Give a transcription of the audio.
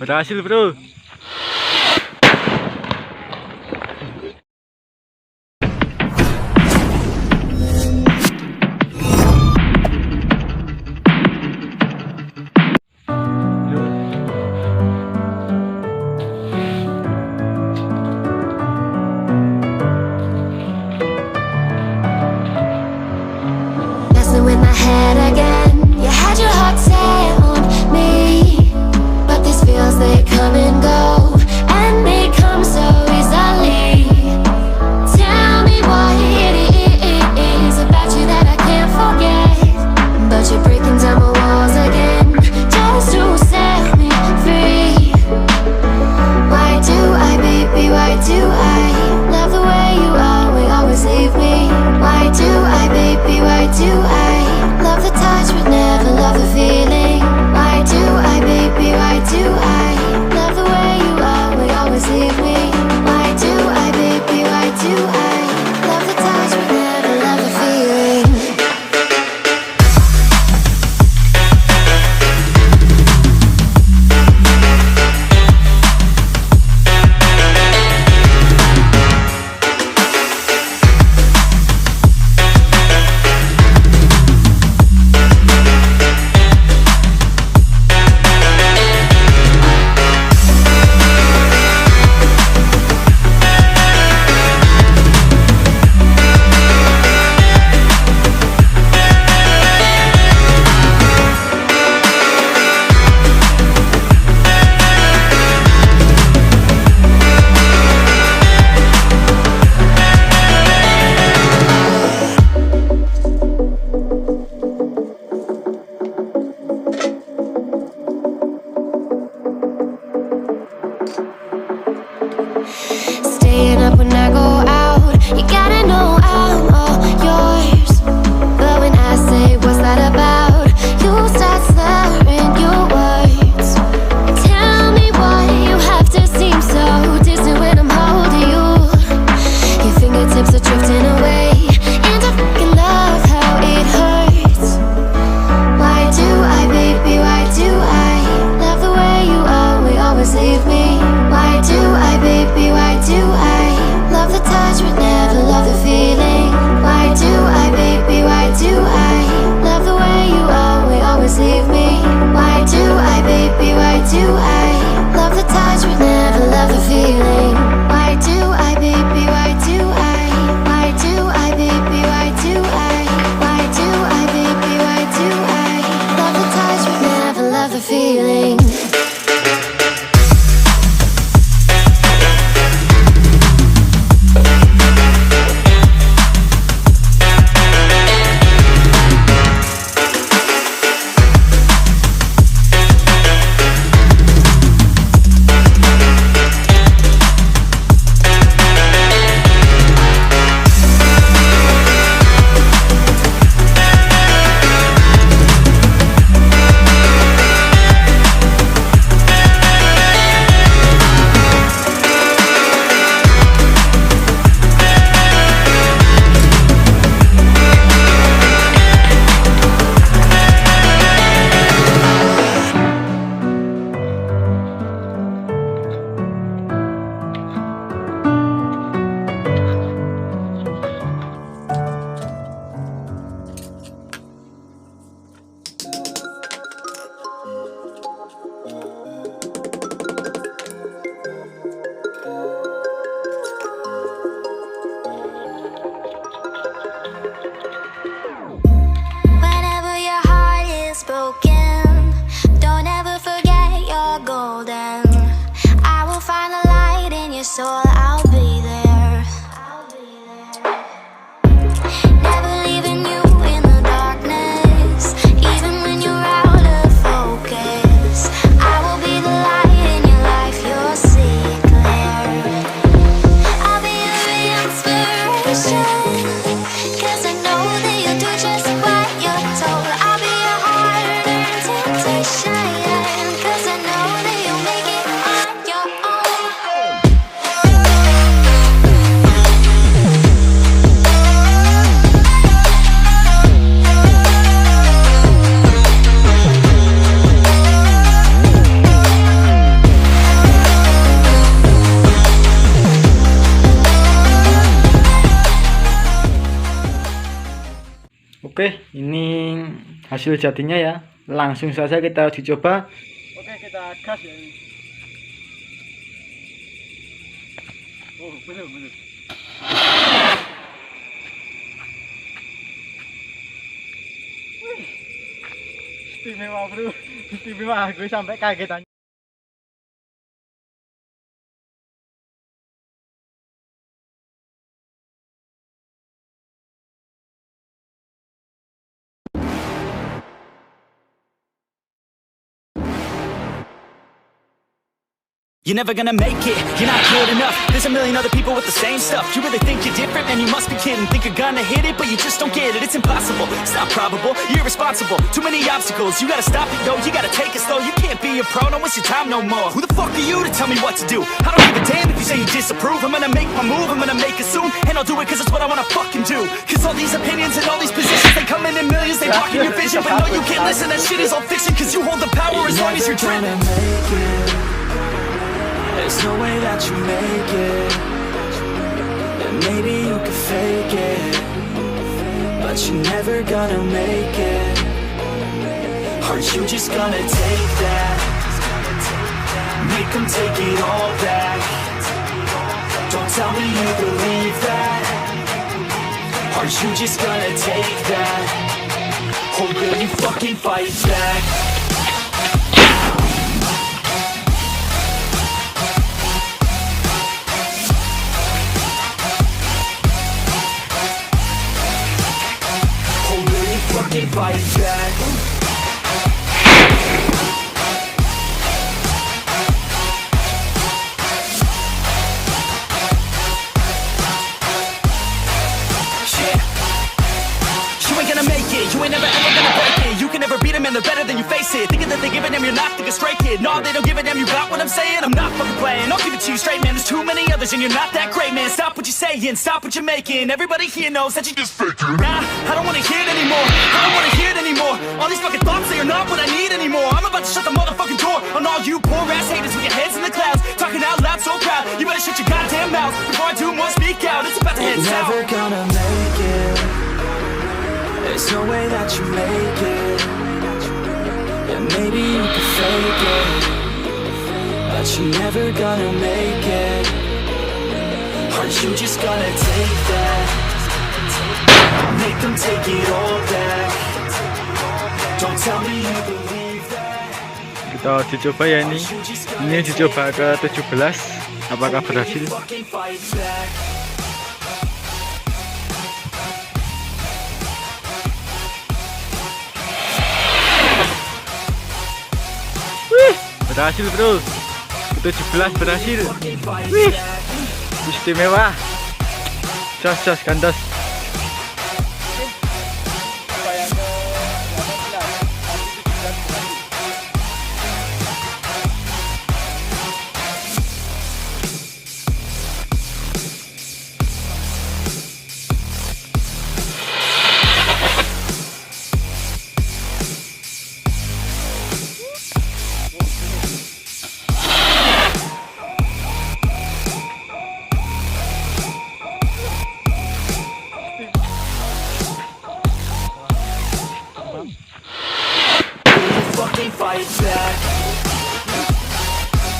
Berhasil, bro. Messing with my head again. You had your heart set on me, but these feels, they come and go, and they come so easily. Tell me what it is about you that I can't forget, but you're breaking down my walls again, just to set me free. Why do I, baby, why do I love the way you always leave me? Why do I, baby, why do I love the touch but never love the feeling? Why do I, baby, why do I love the way you always leave me? Why do I, baby, why do I love the touch but never love the feeling? Staying up when I go out, you gotta know I'm all yours. But when I say what's that about, you start slurring your words. Tell me why you have to seem so distant when I'm holding you. Your fingertips are drifting away, and I fucking love how it hurts. Why do I, baby, why do I love the way you always leave me? Why do I, baby, why do I love the touch but never love the feeling? Why do I, baby, why do I love the way you always leave me? Why do I, baby, why do I love the touch but never love the feeling? Why do I, baby, why do I? Why do I, baby, why do I? Why do I, baby, why do I love the touch but never love the feeling? Whenever your heart is broken, don't ever forget you're golden. I will find the light in your soul, I'll be there. Never leaving you in the darkness, even when you're out of focus. I will be the light in your life, you'll see it clear. I'll be your inspiration, 'cause I know that you'll do just what you're told. I'll be your heart and temptation, 'cause I know that you'll make it on your own. Oke, ini hasil jadinya ya. Langsung saja kita uji coba. Oke, kita gas ya ini. Oh, bener. Wih, istimewa bro, istimewa. Gue sampai kaget aja. You're never gonna make it, you're not good enough. There's a million other people with the same stuff. You really think you're different, man, you must be kidding. Think you're gonna hit it, but you just don't get it. It's impossible, it's not probable, you're irresponsible. Too many obstacles, you gotta stop it, yo. You gotta take it slow, you can't be a pro. Don't waste your time no more. Who the fuck are you to tell me what to do? I don't give a damn if you say you disapprove. I'm gonna make my move, I'm gonna make it soon. And I'll do it cause it's what I wanna fucking do. Cause all these opinions and all these positions, they come in millions, they block in your vision. But no, you can't listen, that shit is all fiction. Cause you hold the power as long as you're dreaming. There's no way that you make it. And maybe you could fake it, but you're never gonna make it. Are you just gonna take that? Make them take it all back. Don't tell me you believe that. Are you just gonna take that? Or will you fucking fight back? Fight back. You ain't gonna make it, you ain't never ever gonna break it. You can never beat them and they're better than you face it. Thinking that they give a damn, you're not thinking straight, kid. No, they don't give a damn, you got what I'm saying? I'm not fucking playing, I'll give it to you straight, man. There's too many others and you're not that great, man. Stop what you're saying, stop what you're making. Everybody here knows that you just faking. Nah, I don't wanna hear it anymore, I don't wanna hear it anymore. All these fucking thoughts, they are not what I need anymore. I'm about to shut the motherfucking door on all you poor ass haters with your heads in the clouds, talking out loud so proud. You better shut your goddamn mouth before I do more, speak out. It's about to head south. Never gonna make it. There's no way that you make it. And maybe you could fake it, but you're never gonna make it. Are you just gonna take that? Make them take it all back. Don't tell me you believe that. Kita uji coba ya ini. Ini uji coba ke 17. Apakah berhasil? Berhasil bro, ke-17 berhasil. Wih, istimewa. Jos kandas. Fight back.